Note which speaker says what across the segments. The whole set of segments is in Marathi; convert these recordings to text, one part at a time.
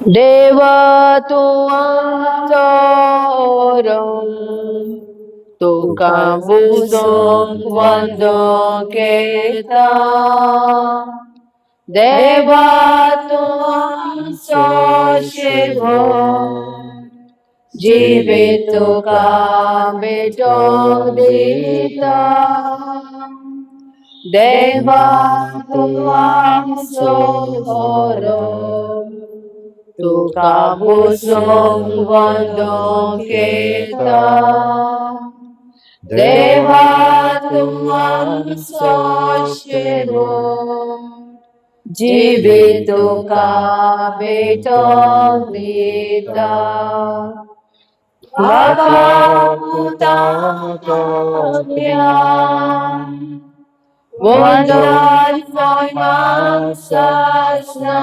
Speaker 1: देव तुझो तुका बुजोंक वंदो केता देवा तुझो शेवो जिवीत तुका भेटोंक दिता देवा तुझो बरो तुका बुजोंक वंदो केता देवा तुझो शेवो जिवीत तुका भेटोंक दिता बाबा पुता वंदन सजना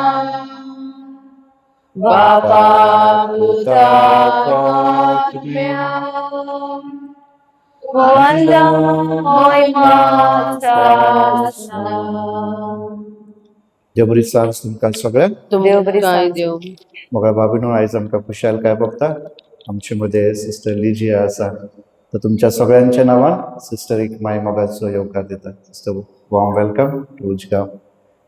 Speaker 1: बाबा पुता
Speaker 2: देव बरी सांग तुमकां सगळ्यांक
Speaker 1: देव बरी देव
Speaker 2: मोगळ्या बाबीनो आयज आमकां खुशाल काय बघता आमचे मध्ये सिस्टर लिजिया आसा तर तुमच्या सगळ्यांच्या नावान सिस्टरीक माय मोगाचो येवकार दिता sister warm welcome to Ujgaon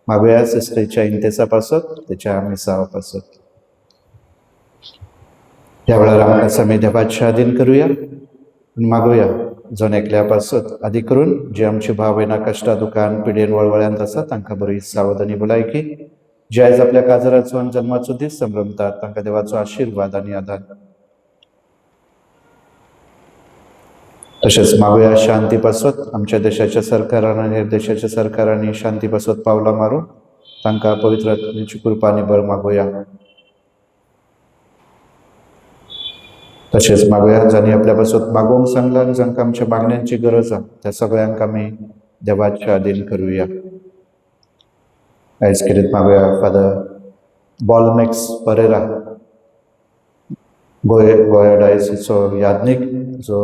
Speaker 2: मागुया सिस्टरीच्या इंतेसा पासत त्याच्या मिसावा पासत त्या वेळार आमकां समी देवाचे आधीन करूया मागुया जण एकल्या पासत आदी करून जे आमचे भाव भयणां कश्टा दुखान पिडेन वळवळ्यांत आसा तांकां बरी सावधानी भलायकी जे आयज आपल्या काजराचो आनी जल्माचो दीस संभ्रमतात तांकां देवाचो आशिर्वाद आनी आदार तशेंच मागुया शांती पासत आमच्या देशाच्या सरकारान आनी हेर देशाच्या सरकारांनी शांती पासत पावलां मारूं तांकां पवित्र आत्मेची कृपा आनी बळ मागुया तशेंच मागुया जांणी आपल्या पासत मागोवंक सांगलां आनी जांकां आमच्या मागण्यांची गरज आसा त्या सगळ्यांक आमी देवाचे आधीन करुया आयज कितें मागुया फादर बॉलमेक्स परेरा गोंय डायसिसचो यादनीक जो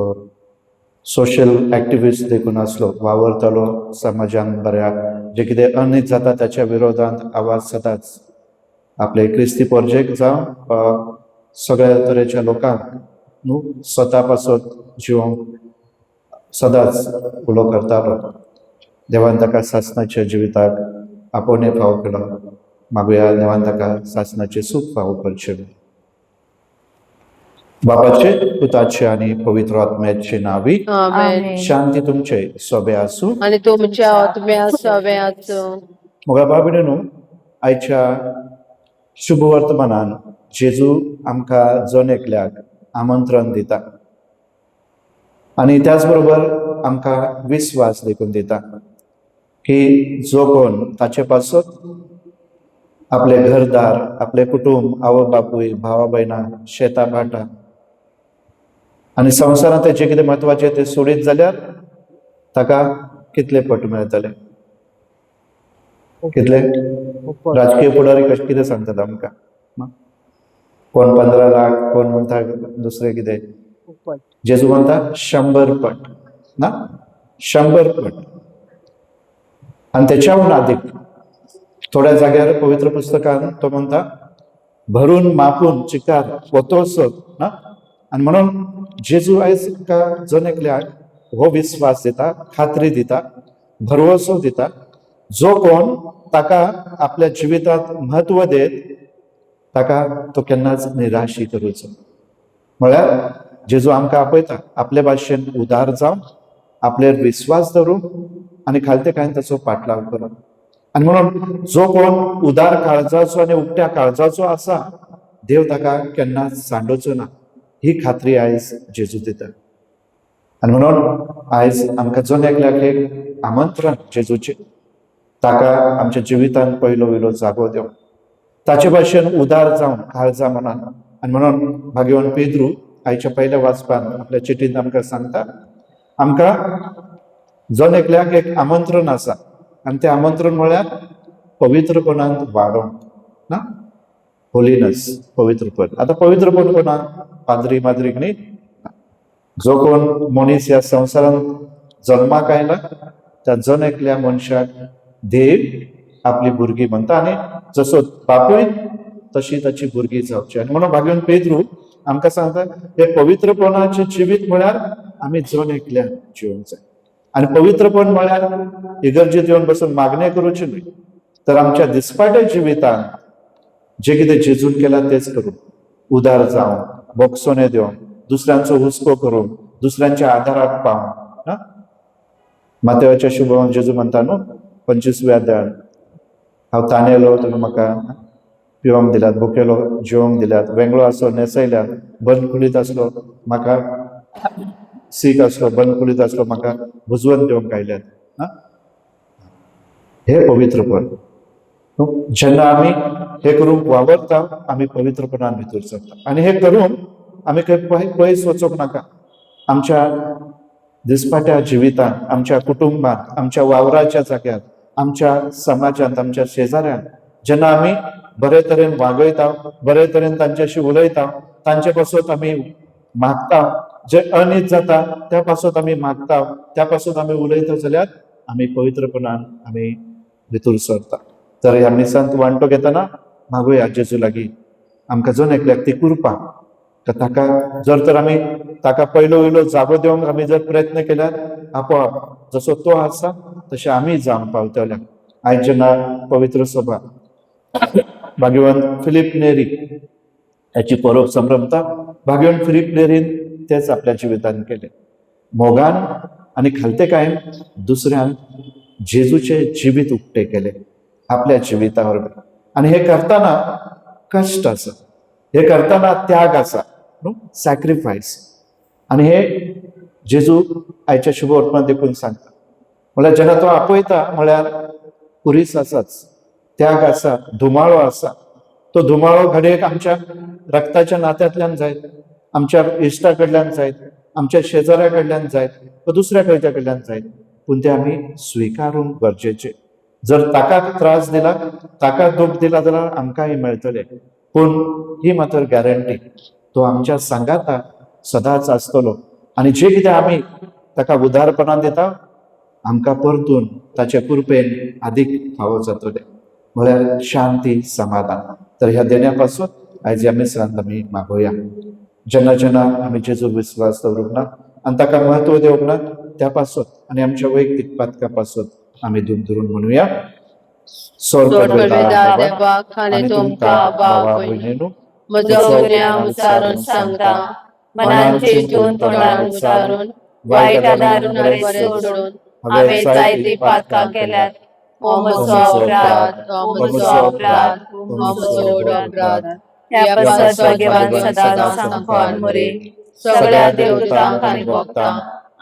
Speaker 2: सोशल एक्टिविस्ट देखून आसलो वावरतालो समाजान बऱ्या जे कितें अनित जाता त्याच्या विरोधांत आवाज सदांच आपले क्रिस्ती प्रोजेक्ट जावं सगळ्या तरेच्या लोकांक न्हू स्वता पासत जिवंक सदांच उलो करतालो देवान ताका सासणाच्या जिविताक आपोवणे फाव केलो मागुया देवान ताका सासणाचे सूख फाव करचे बापाचे पुताचे आणि पवित्र आत्म्याचे नावी शांती तुमचे सोबे आसूं
Speaker 1: आणि तुमच्या आत्म्या सोबे आसूं
Speaker 2: मोगा बाबिणेनो आयच्या शुभ वर्तमानान जेजू आमकां जण एकल्याक आमंत्रण दिता आणि त्याच बरोबर आमकां विश्वास देखून दिता की जो कोण ताचे पासत आपले घरदार आपले कुटुंब आवय बापूय भावा भयणां शेतां भाटां आणि संवसारांत जे कितें म्हत्वाचे ते सोडीत जाल्यार ताका कितले पट मेळटले कितले राजकीय पुढारी कशें कितें सांगतात आमकां कोण 15 लाख कोण म्हणटा दुसरे कितें जेजू म्हणटा 100 पट ना 100 पट आणि त्याच्याहून अधिक थोड्या जाग्यार पवित्र पुस्तकान तो म्हणता भरून मापून चिकार वतोसो ना आणि म्हणून जेजू आयज जण एकल्याक हो विश्वास दिता खात्री दिता भरवसो दिता जो कोण ताका आपल्या जिवितांत म्हत्व देत ताका तो केन्नाच निराशी करूचो म्हळ्यार जेजू आमकां आपयता आपले भाशेन उदार जावन आपल्यार विश्वास धरून आनी खालते कांय ताचो पाटलाव करून आनी म्हणून जो कोण उदार काळजाचो आनी उक्त्या काळजाचो आसा देव ताका केन्नाच सांडोवचो ना ही खात्री आयज जेजू दिता आनी म्हणून आयज आमकां जण एकल्याक एक आमंत्रण जेजूचे ताका आमच्या जिवितांत पयलो वयलो जागो देव ताचे भाशेन उदार जावन काळजा मनान आनी म्हणून भाग्यवान पेद्रू आयच्या पयल्या वाचपान आपल्या चिठींत आमकां सांगता आमकां जण एकल्याक एक आमंत्रण आसा आनी तें आमंत्रण म्हळ्यार पवित्रपणांत वाडोवंक ना होलीनेस पवित्रपण आता पवित्रपण कोणाक पाद्री माद्रीक न्ही जो कोण मनीस ह्या संवसारांत जल्माक आयला त्या जण एकल्या मनशाक देव आपली भुरगीं म्हणटा आनी जसो बापूय तशी ताची भुरगीं जावची. आनी म्हणून भाग्यवान पेद्रू आमकां सांगता हे पवित्रपणाचे जिवीत म्हळ्यार आमी जण एकल्यान जिवंक जाय. आनी पवित्रपण म्हळ्यार इगर्जेत येवन बसून मागणे करूचे न्हय, तर आमच्या दिसपाट्या जिवितान जे कितें जेजून केलां तेच करून उदार जावन, बोगसोने दिवन, दुसऱ्यांचो हुस्को करून, दुसऱ्यांच्या आदाराक पावन. मातेवाच्या शुभवान जेजू म्हणटा न्हू 25व्या अध्यायान, हांव ताणेलो तुमी म्हाका पिवंक दिल्यात, भुकेलो जेवंक दिल्यात, वेगळो आसलो नेसयल्यात, बंद कुडीत आसलो म्हाका सीक आसलो, बंद कुडीत आसलो म्हाका भुजवण दिवंक आयल्यात. हे पवित्रपण. जेन्ना आमी हे करूंक वावरता आमी पवित्रपणान भितर सरता. आनी हे करून आमी खंय पयस वचूंक नाका. आमच्या दिसपाट्या जिवितान, आमच्या कुटुंबात, आमच्या वावराच्या जाग्यार, आमच्या समाजांत, आमच्या शेजाऱ्यांत जेन्ना आमी बरे तरेन वागयता, बरे तरेन तांच्याशी उलयता, तांचे पासत आमी मागता, जे अनीत जाता त्या पासत आमी मागता, त्या पासत आमी उलयता जाल्यार आमी पवित्रपणान आमी भितर सरता. तर ह्या मिसांत वांटो घेतना मागुया जेजू लागीं आमकां जण एकल्याक ती कृपा. ताका जर तर आमी ताका पयलो वयलो जागो दिवंक आमी जर प्रयत्न केल्यार आपोआप जसो तो आसा तशें आमी जावंक पावतले. आयज जेन्ना पवित्र सभा भाग्यवान फिलीप नेरी याची परब संभ्रमता, भाग्यवान फिलीप नेरीन तेच आपल्या जिवितान केले. मोगान आनी खालतेकायेन दुसऱ्यांक जेजूचे जिवीत उक्ते केले आपल्या जिविता बरोबर. आनी हे करताना कश्ट आसा, हे करताना त्याग आसा, सॅक्रिफायस. आनी हे जेजू आयच्या शुभ वर्तमान देखून सांगता. म्हळ्यार जेन्ना तो आपयता म्हळ्यार कुरीस आसाच, त्याग आसा, धुमाळो आसा. तो धुमाळो घडयेक आमच्या रक्ताच्या नात्यांतल्यान जायत, आमच्या इश्टा कडल्यान जायत, आमच्या शेजाऱ्या कडल्यान जायत, वा दुसऱ्या खंयच्या कडल्यान जायत. पूण ते आमी स्विकारूंक गरजेचे. जर ताका त्रास दिला, ताका दूख दिला जाल्यार आमकांय मेळटले. पूण ही मात्र गॅरंटी, तो आमच्या सांगाता सदांच आसतलो. आनी जे कितें आमी ताका उदारपणान दिता आमकां परतून ताचे कृपेन अदीक फावो जातले. म्हळ्यार शांती, समाधान. तर ह्या देण्या पासून आयज ह्या मिसरांत आमी मागोया. जेन्ना जेन्ना आमी जेजूर विस्वास दवरूंक ना आनी ताका म्हत्व दिवंक ना त्या पासून आनी आमच्या वैयक्तीक पातका पासून आमी धूम धरून म्हणुया.
Speaker 1: सोडवेदार देवाक आनी तुमकां भाव भयणीनो, म्हजो गुन्यांव उच्चारून सांगता, मनान चिंतून तोंडान उच्चारून वायट आदारून बरें सोडून हांवें जायती पातकां केल्यात. हो म्हजो अपराध, हो म्हजो अपराध, हो म्हजो अपराध. ह्या पासत भाग्यवान सदांच सांगपान मरे सगळ्या देवतांक आनी भक्तांक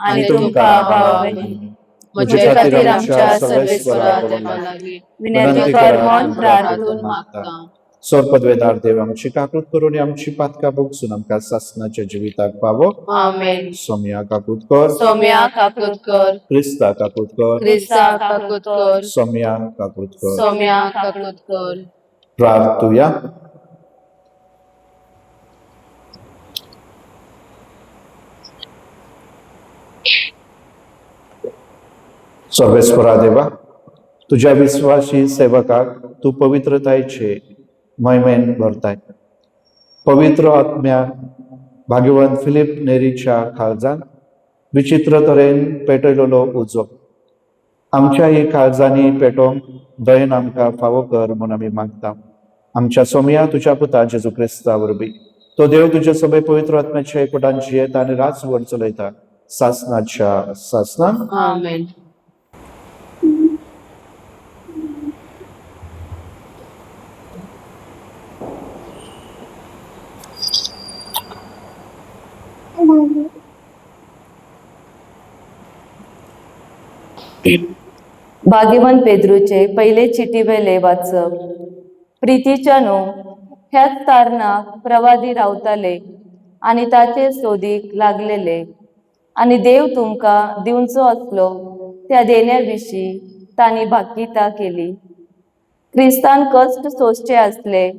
Speaker 1: आनी तुमकां भाव भयणी म्हजे खातीर आमच्या सर्वेस्वरा देवा लागीं विनंती कर म्हूण प्रार्थून मागता.
Speaker 2: पदवेदार देव आमची काकूत करून आमची पातकां भोगसून आमकां सासणाच्या जिविताक पावो.
Speaker 1: आमेन.
Speaker 2: सोम्या काकूत कर,
Speaker 1: सोम्या काकूत कर,
Speaker 2: क्रिस्ता काकूत कर,
Speaker 1: क्रिस्ता काकूत कर,
Speaker 2: सोम्या काकूत कर.
Speaker 1: सोम्या काकूत कर.
Speaker 2: प्रार्थुया. सर्वेस्वरा देवा, तुझ्या विश्वासी सेवकाक तू पवित्रतायेचे महिमेन भरताय. पवित्र आत्म्या भाग्यवान फिलीप नेरीच्या काळजान विचित्र तरेन पेटयलेलो उजो आमच्या ही काळजांनी पेटोवंक दयेन आमकां फावो कर म्हूण आमी मागता. आमच्या सोम्या तुज्या पुता जेजू क्रिस्ता वरवीं तो देव तुजे सगळे पवित्र आत्म्याच्या एकवटान जियेता आनी राजवट चलयता सासणाच्या सासणान.
Speaker 1: आमेन.
Speaker 3: भाग्यवान पेद्रूचे पहिले चिटी वेले वाचप. प्रितीच्या न्हू ह्याच तारणाक प्रवादी रावताले आनी ताचे सोदीक लागलेले आनी देव तुमकां दिवचो असलो त्या देण्या विशीं तांणी भाकीता केली. क्रिस्तान कश्ट सोंसचे आसले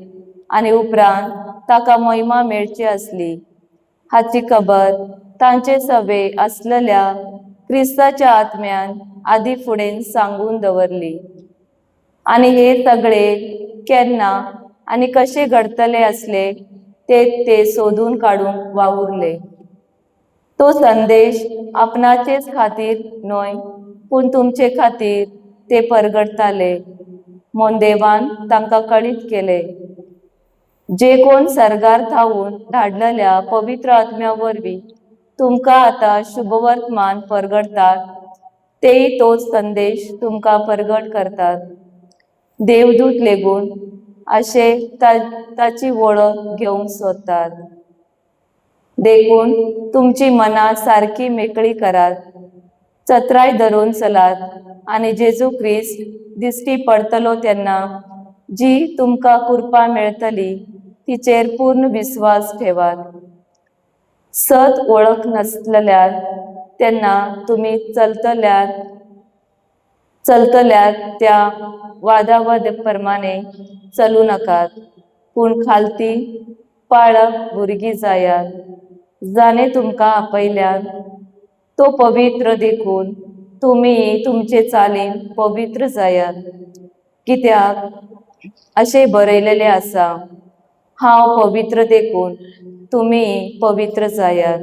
Speaker 3: आनी उपरांत ताका महिमा मेळची आसली हाची खबर तांचे सवे आसलेल्या क्रिस्ताच्या आत्म्यान आदी फुडें सांगून दवरली. आनी हे सगळे केन्ना आणि कसे घडतले असले ते शोधून काढून वावुरले. तो संदेश आपणाचेच खातीर न्हय पूण तुमचे खातीर ते परगडताले म्हूण देवान तांकां कळीत केले. जे कोण सरगार थावून धाडलेल्या पवित्र आत्म्या वरवीं तुमकां आतां शुभवर्तमान परगडतात, तेय तोच संदेश तुमकां परगट करतात. देवदूत लेगून अशे ताची वळख घेवंक सोदतात. देखून तुमची मनां सारकी मेकळी करात, चत्राय धरून चलात आनी जेजू ख्रिस्त दिश्टी पडटलो तेन्ना जी तुमकां कृपा मेळटली तिचेर पूर्ण विश्वास ठेवात. सत वळख नसलेल्यार तेन्ना तुमी चलतल्यात त्या वादावद प्रमाणे चलू नकात, पूण खालती पाळक भुरगीं जायात. जाणे तुमकां आपयल्यान तो पवित्र देखून तुमी तुमचे चालीन पवित्र जायात. कित्याक अशें बरयलेले आसा, हांव पवित्र देखून तुमी पवित्र जायात.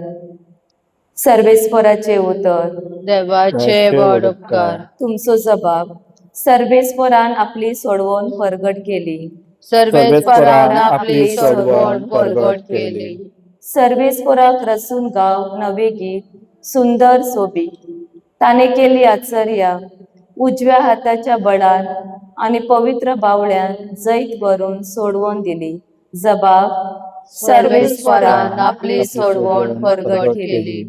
Speaker 3: सर्वेस्पराचे उतर.
Speaker 1: देवाचे व्हड उपकार.
Speaker 3: तुमचो जबाब. सर्वेस्परान आपली सोडवण परगट केली.
Speaker 1: सर्वेस्परान आपली सोडवण परगट केली.
Speaker 3: सर्वेस्पराक रसून गाव नवे गीत सुंदर सोबी. ताने केली आश्चर्या उजव्या हाताच्या बळान आणि पवित्र बावळ्यान जैत भरून सोडवण दिली. जबाब.
Speaker 1: सर्वेस्परान आपली सोडवण परगट केली.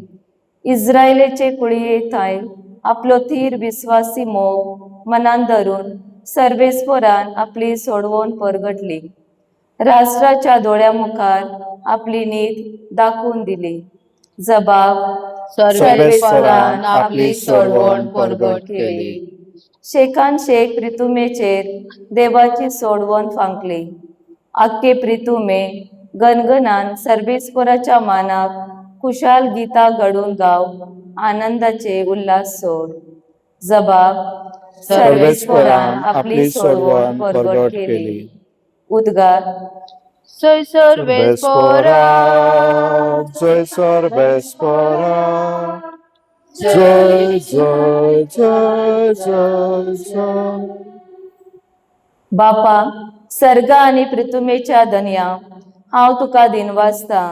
Speaker 3: इस्रायलेचे कुळये थाय आपलो थीर विश्वासी मोग मनान धरून सर्वेस्परान आपली सोडवण परगटली. राष्ट्राच्या दोळ्या मुखार आपली नीत दाखवून दिली. जबाब.
Speaker 1: सर्वेस्परान आपली सोडवण परगट केली.
Speaker 3: शेखान शेख प्रितुमेचेर देवाची सोडवण फांकली. आख्खे प्रितुमे गणगणान सर्वेस्पराच्या मानाक खुशाल गितां घडून गाव आनंदाचे उल्हास सोड. जबाब. सर्वेस्परान आपली सोडवण परगट केली. उद्गार.
Speaker 1: जय सर्वेस्परा,
Speaker 2: जय सर्वेस्परा, जय जय जय जय जय.
Speaker 3: बापा, सर्ग आनी पृथ्वीच्या धन्या, हांव तुका दिनवासता,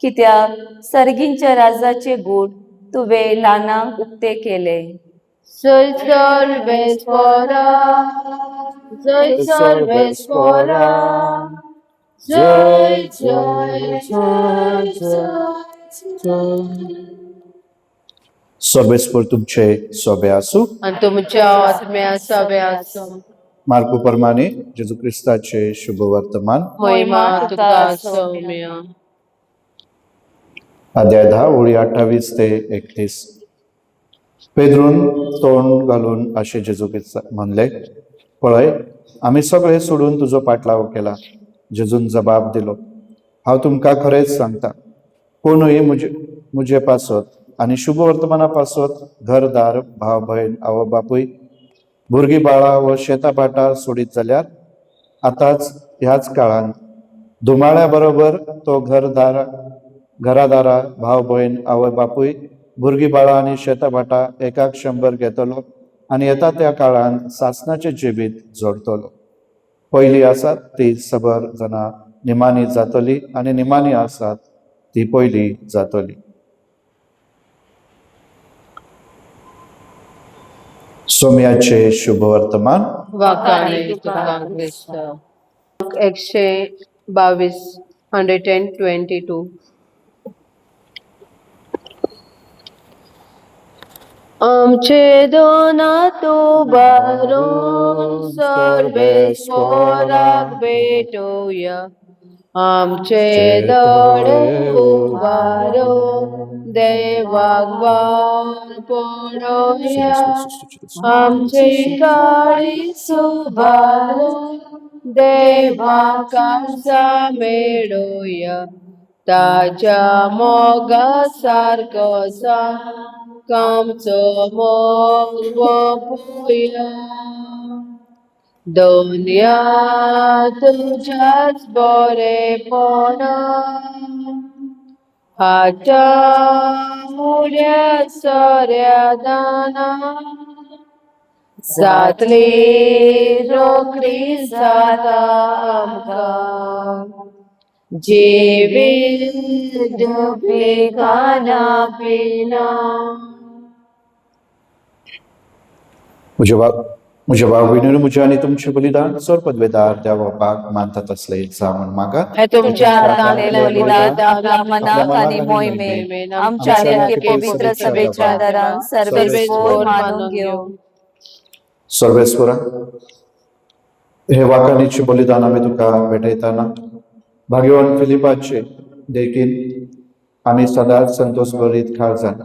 Speaker 3: कित्याक सर्गींच्या राजाचे गूढ तुवें ल्हानांक उक्ते केले.
Speaker 1: जय सर्वेस्परा, जय सर्वेस्परा, जय जय जय जय.
Speaker 2: सर्वेस्पर तुमचे सोबे आसूं.
Speaker 1: आणि तुमच्या आत्म्या सभे आसूं.
Speaker 2: मार्कू प्रमाणे जेजू ख्रिस्ताचे शुभ वर्तमान.
Speaker 1: महिमा तुका सौम्य.
Speaker 2: अध्याय 10 ओळी 28 ते 31. पेद्रून तोंड घालून असे जेजू ख्रिस्त म्हणले, पळय, आम्ही सगळे सोडून तुजो पाटलाव केला. जेजून जबाब दिलो, हांव तुमकां खरेंच सांगता, कोणूय मुजे पासत आनी शुभ वर्तमाना पासत घरदार, भाव भयण, आवय बापूय, भुरगीं बाळा व शेतां भाटां सोडीत जाल्यार आतांच ह्याच काळान धुमाळ्या बरोबर तो घरादारा, भाव भयण, आवय बापूय, भुरगीं बाळा आनी शेतां भाटां एकाक 100 घेतलो आनी येता त्या काळान सासणाचे जेबीत जोडतलो. पयली आसात ती 100 जाणां निमाणी जातली आनी निमाणी आसात ती पयली जातली. सोम्याचे शुभ वर्तमान.
Speaker 1: वाकाणे तुका ख्रिस्त. 122 122. आमचे दोनात उबारून सर्वेस्पराक भेटूया. आमचे दोळे उबारून देवाक वार पडोया. आमचे काळी सुभारून देवाक काळजा मेळोया. ताच्या मोगा सारकोसा आमचो मोग वपोया. दोनिया तुझ्याच बरेपण हाच्या मुळ्या सऱ्या दाना जातली रोखडी जाता आमकां जिवीत डुबी खाना पिना.
Speaker 2: म्हज्या भाव भयणीनो, म्हजें आनी तुमचें बलिदान सर पदवेदार देवाक मानतात असले जावन मागा.
Speaker 1: हे तुमच्या हातांतलें बलिदान आपल्या
Speaker 3: मनाक आनी मोहिमेन आमच्या नित्य पवित्र सभेच्या दारान सर्वेस्पोर मानून घेवं.
Speaker 2: सर्वेस्वरा, हे वाकाणीचे बलिदान आमी तुका भेटयताना भाग्यवान फिलिपाचे देखीन आमी सदांच संतोष भरीत काळजान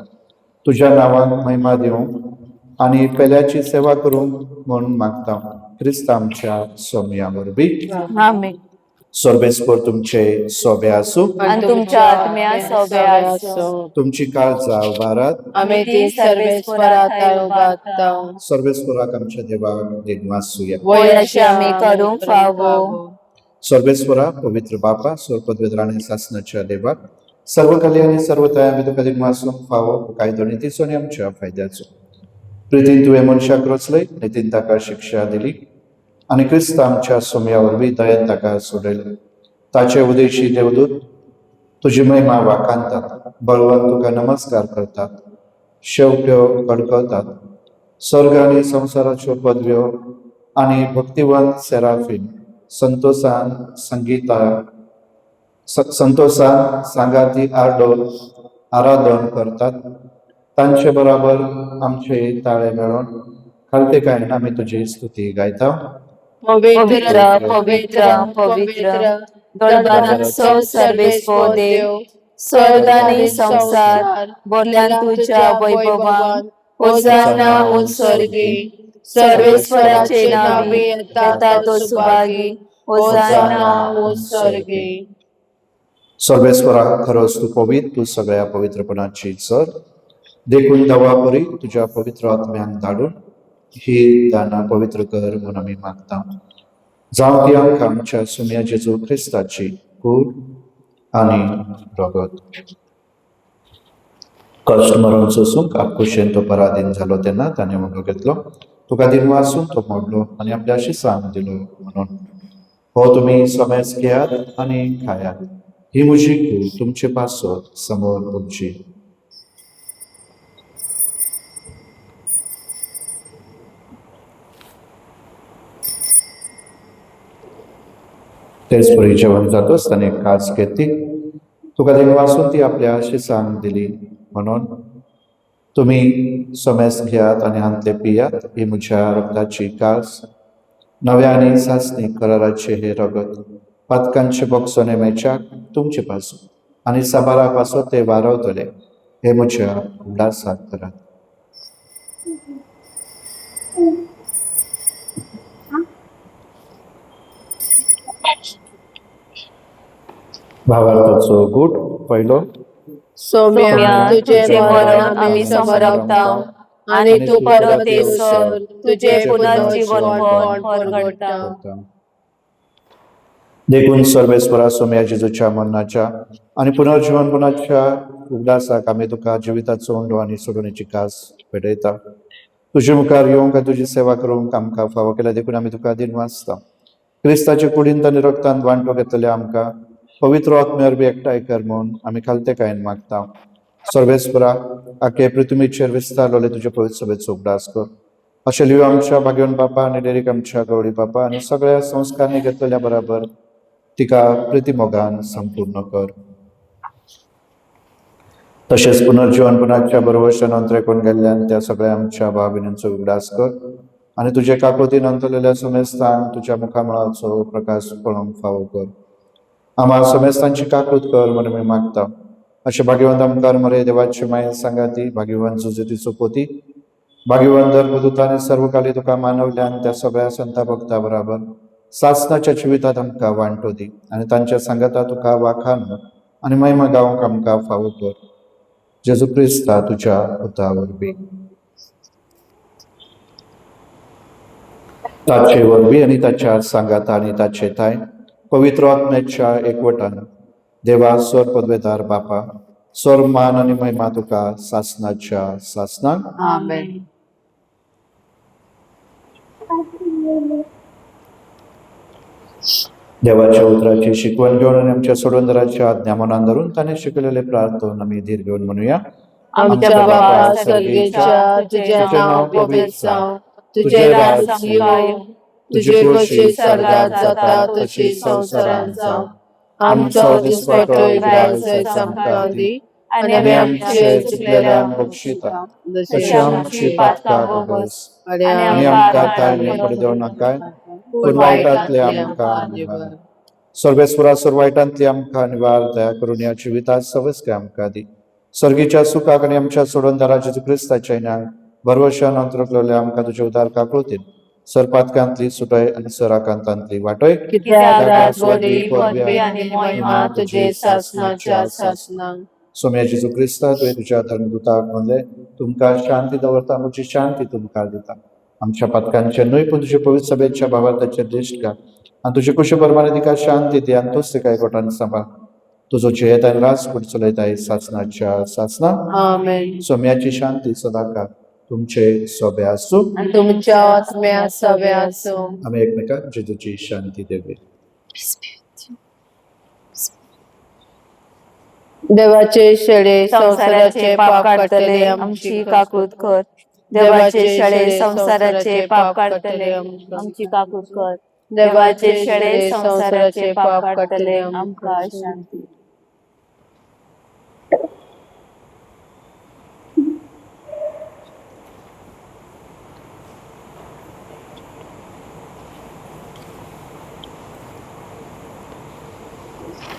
Speaker 2: तुज्या नांवाक महिमा दिवंक आनी पेल्याची सेवा करूंक म्हूण मागता. क्रिस्त आमच्या सोम्या वरवीं.
Speaker 3: आमीन.
Speaker 2: सर्वेस्पर तुमचे सोबे आसूं
Speaker 3: आनी तुमच्या आत्म्या सोबे आसूं.
Speaker 2: तुमची काळजां उबारात.
Speaker 1: आमी ती सर्वेस्परात उबारता.
Speaker 2: सर्वेस्पराक आमच्या देवाक देणवासूया.
Speaker 3: वय अशी आमी करूंक फावो.
Speaker 2: सर्वेस्वरा, पवित्र बापा, सर्वपदवेदाराने शासनाच्या देवाक सर्व कले आणि सर्व तया आमी तुका दिनवासूंक फावो काय दोनी दिसोन आमच्या फायद्याचो. प्रितीन तुवें मनशाक रचलय, नितीन ताका शिक्षा दिली आनी क्रिस्त आमच्या सोम्या वरवीं दयेन ताका सोडयले. ताचे उदेशी देवदूत तुजी महिमा वाखाणतात, बळवंत तुका नमस्कार करतात, शेवट्यो कडकडतात. स्वर्ग आनी संवसाराच्यो पदव्यो आनी भक्तिवंत सेराफीन संतोषान सांगाती आराधन करतात. तांचे बरोबर आमचे ताळे मेळोन खालतेकायेन आमी तुजी स्तुती गायता.
Speaker 3: पवित्र पवित्र पवित्र दळबारांचो सर्वेस्पो देव, स्वर्ग आनी संसार बोरल्यान तुज्या वैभवान होसाना उत्सर्गी. सर्वेस्वराचे नावी येता तो सुभागी. होसाना उत्सर्गी.
Speaker 2: सर्वेस्वरा, खरोच तू पवित्र, तू सगळ्या पवित्रपणाची चर. देखून दवा परी तुझ्या पवित्र आत्म्यान धाडून ही दाना पवित्र कर म्हणून आमी मागता. जावं ती आमकां आमच्या सुम्या जेजू ख्रिस्ताची कूड आनी रगत. कश्ट मरण सोसूंक आपकुशेन तो पराधीन जालो तेन्ना ताणें म्हणून घेतलो. तुका दिनवासून तो मोडलो आनी आपल्या शिसांक दिलो म्हणून. हो तुमी सोमेस घेयात आनी खायात. ही म्हजी कूड तुमचे पासत समोर उरची. तेच परी जेवण जातोच ताणें कास घेतली. तुका दिनवासून ती आपल्या शिसांक दिली म्हणून. तुम्ही सोमेस घेयात आनी हांतले पियात. ही म्हज्या रगताची कास, नव्या आनी सासणी कराराचे हे रगत. पातकांचे बोगसो नेमेच्याक तुमचे पासून आनी साबारा पासो ते वारवतले. हे म्हज्या उल्हासाक करात. भावार्थाचो गुट पयलो.
Speaker 1: सोम्या तुझे मरण आमी समरवता आनी तू परत येसर तुझे पुनर्जीवन परगटता.
Speaker 2: देखून सर्वेस्वरा सोम्या जेजूच्या मरणाच्या आनी पुनर्जीवनपणाच्या उगडासाक आमी तुका जिविताचो ओंडो आनी सोडणेची कास भेटयता. तुजे मुखार येवंक आनी तुजी सेवा करूंक आमकां फावो केल्या देखून आमी तुका दिनवासता. क्रिस्ताचे कुडींत आनी रक्तांत वांटो घेतलेल्या आमकां पवित्र आत्म्यार बी एकठांय कर म्हूण आमी खालतेकायेन मागता. सर्वेस्वरा, आखे पृथ्वीचेर विस्तारलोले तुजे पवित्र सभेचो उगडास कर. अशें लिव्यो आमच्या भाग्यवान बापा आनी डेरीक आमच्या गवळी बापा आनी सगळ्या संस्कारांनी घेतलेल्या बराबर तिका प्रितीमोगान संपूर्ण कर. तशेंच पुनर्जीवनपणाच्या बरोबरच्यान अंतरेकून गेल्ल्यान त्या सगळ्या आमच्या भाव भयणींचो उगडास कर आनी तुजे काकोतीन अंतरलेल्या समेस्तान तुज्या मुखामळाचो प्रकाश पळोवंक फावो कर. आम्हा समेस्तांची काकूत कर म्हणून मी मागता. अशें भाग्यवंत आमकां मरे देवाचे मायेन सांगाती, भाग्यवंत जुजतीचो पोती, भाग्यवंत धर्मदूतांनी सर्वकाली तुका मानवल्यान त्या सगळ्या संता भक्ता बराबर सासनाच्या जिवितात आमकां वांटो दी आनी तांच्या सांगाता तुका वाखाण आनी महिमा गावंक आमकां फावो कर. जेजू क्रिस्ता तुज्या पुता वरवीं. ताचे वरवीं आनी ताच्या सांगाता आनी ताचे थाय पवित्र आत्म्याच्या एकवटान देवा स्वर पदवेदार बापा स्वर मान आनी महिमा तुका सासनाच्या सासनाक
Speaker 1: आमेन.
Speaker 2: देवाच्या उतराची शिकवण घेऊन आणि आमच्या सोडवंदराच्या आज्ञा मनान धरून ताने शिकलेले प्रार्थना आम्ही धीर घेऊन म्हणूया.
Speaker 1: आमच्या बाबा स्वर्गीच्या तुझे नाव पवित्र जावं, तुझे राज्य येवं, तुझे कशी स्वर्गात जाता तशी संसारात जावं. आमचो दिसपट्टो रायस आमकां दी आनी आमी आमचे चुकलेल्यांक बक्षिता
Speaker 2: तशी आमची पातकां बगस
Speaker 1: आनी
Speaker 2: आनी आमकां ताळणे पडद्यो नाकाय पूण वायटांतले आमकां निवार. सर्वेस्वरा वायटांतली आमकां निवार दया करून या जिवितात सवस्के आमकां दी. स्वर्गीच्या सुखाक आनी आमच्या सोडवंदरा जेजू क्रिस्ताच्या इनाक भरवशान अंतरकलेल्या आमकां तुजे उदार काकृतीन सरपातकांतली सुटय आनी सराकांतांतली वाटय
Speaker 1: कित्याक राजवडी पदवी आनी महिमा तुजे सासनाच्या सासनाक.
Speaker 2: सोम्या जेजू क्रिस्ता तुवें तुज्या धर्मदुताक म्हणले तुमकां शांती दवरता म्हजी शांती तुमकां दिता. आमच्या पातकांचे न्हय पूण तुजे पवित्र सभेच्या भावार्थाचेर दिश्ट घाल आनी तुजे कुशे परमाने तिका शांती दी आनी तूच तिका एकवटान सांबाळ. तुजो जेयत आनी रास फूट चलयताय सासनाच्या सासना.
Speaker 1: आमेन.
Speaker 2: सोम्याची शांती सदांकाळ तुमचे सोबे आसूं
Speaker 1: आनी तुमच्या आत्म्या सव्या आसूं.
Speaker 2: आमी एकमेकांक जेजूची शांती देवे.
Speaker 1: देवाचे शेळे संसाराचे पाप काढतले आमची
Speaker 3: काकूत कर. देवाचे शाळे संसाराचे पाप काढतले आमची काकूत कर. देवाचे शाळे संसाराचे पाप काढतले आमकां शांती.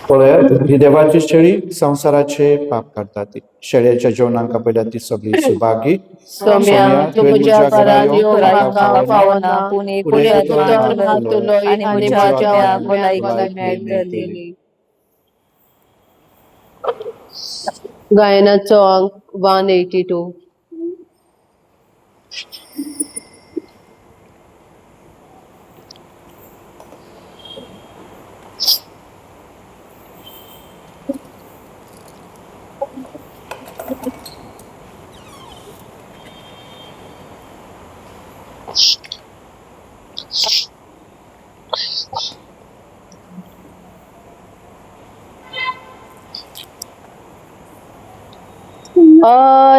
Speaker 2: पळयात ही देवाची शेळी संसाराचे पाप काढतात ती. शेळ्याच्या जेवणांका पयल्या ती सगळी सुभागी.
Speaker 1: सोम्या तुझ्या घरात येवंक म्हाका पावना
Speaker 3: पुणे
Speaker 1: पुढे तुझ्या तुलो
Speaker 3: आणि
Speaker 1: आनी
Speaker 3: म्हज्या
Speaker 1: म्हज्या
Speaker 3: भलायकी
Speaker 1: भलायकी
Speaker 3: मेळटली.
Speaker 1: मेळटली. गायनाचो अंक 182.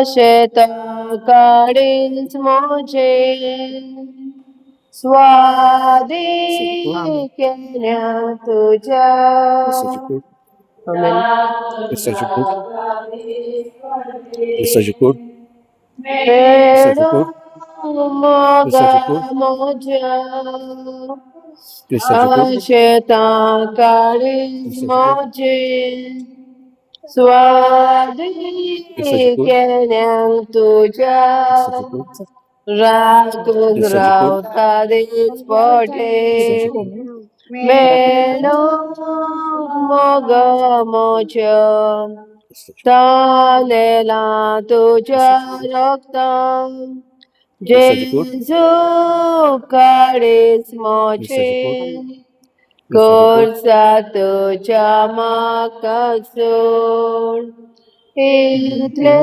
Speaker 1: शेत काढीच मोजे स्वादी केल्या तुझ्या. फेडो मोगा मोज्या शेतां काढीच मोजे स्वादी केल्यांक तुझ्या. राखूंक रावता दीस पटे मेलो मोग मोज्या. तालेला तुझ्या रक्तान जेजू काडीच मोचे करसा तुझ्या म्हाका सोड. इतले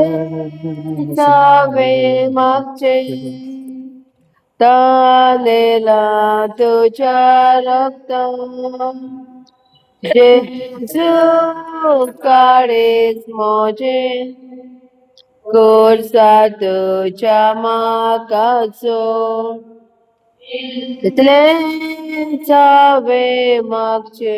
Speaker 1: जावे मागचे तालेला तुझ्या रक्तान जेजू काडीच मोजे करसा तुझ्या म्हाका सोड. इतले जावे मागचे.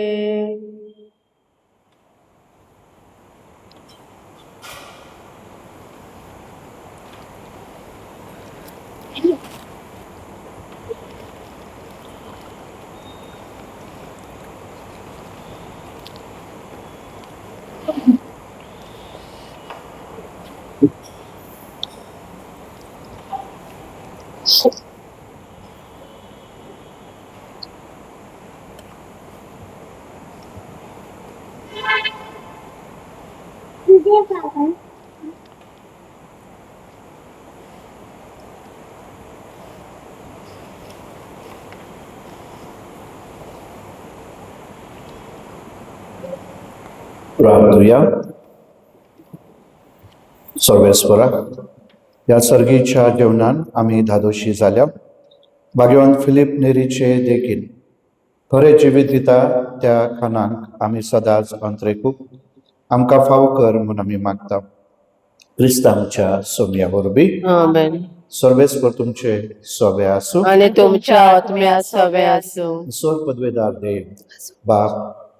Speaker 2: प्रार्थूया. सर्वेस्परा, या सर्गीच्या जेवणान आम्ही धादोशी जाल्या. भाग्यवान फिलीप नेरीचे देखील खरे जिवीत दिता त्या खानाक आम्ही सदांच अंतरेकूक आमकां फाव कर म्हूण आमी मागता. क्रिस्त आमच्या सोम्या वरवीं
Speaker 1: आमेन.
Speaker 2: सर्वेस्पर तुमचे सोबे आसूं.
Speaker 1: आणि तुमच्या आत्म्या सवे आसूं.
Speaker 2: ईश्वर पदवेदार देव बाप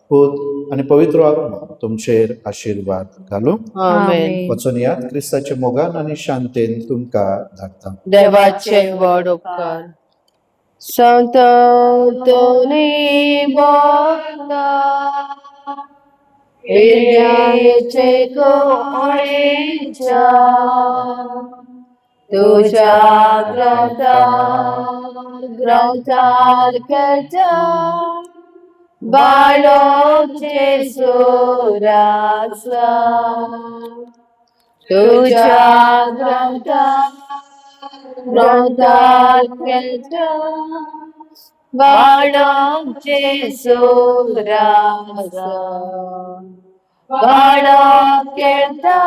Speaker 2: पूत आणि पवित्र आत्मा तुमचेर आशीर्वाद घालूं.
Speaker 1: आमेन.
Speaker 2: वचून यात क्रिस्ताचे मोगान आणि शांतेन तुमकां धाडटा.
Speaker 1: देवाचे व्हड उपकार. संत तोनी भक्ता हृदयाचे कोणेच्या तुझ्या ग्रंथार करता बाळोचे सोरासा तुझ्या ग्रंथार करता बाळोचे सोरासा बाळो करता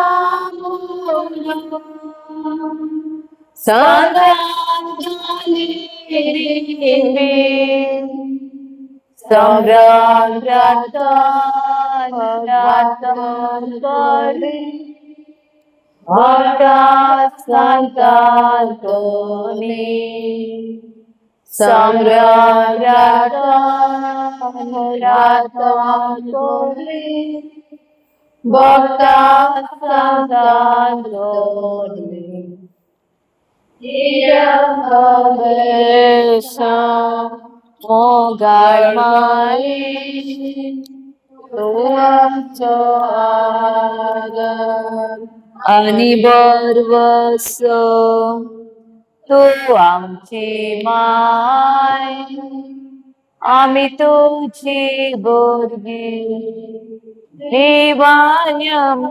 Speaker 3: आणि बरवस तू आमची माय आम्ही तुझी बोरगी देवान्यम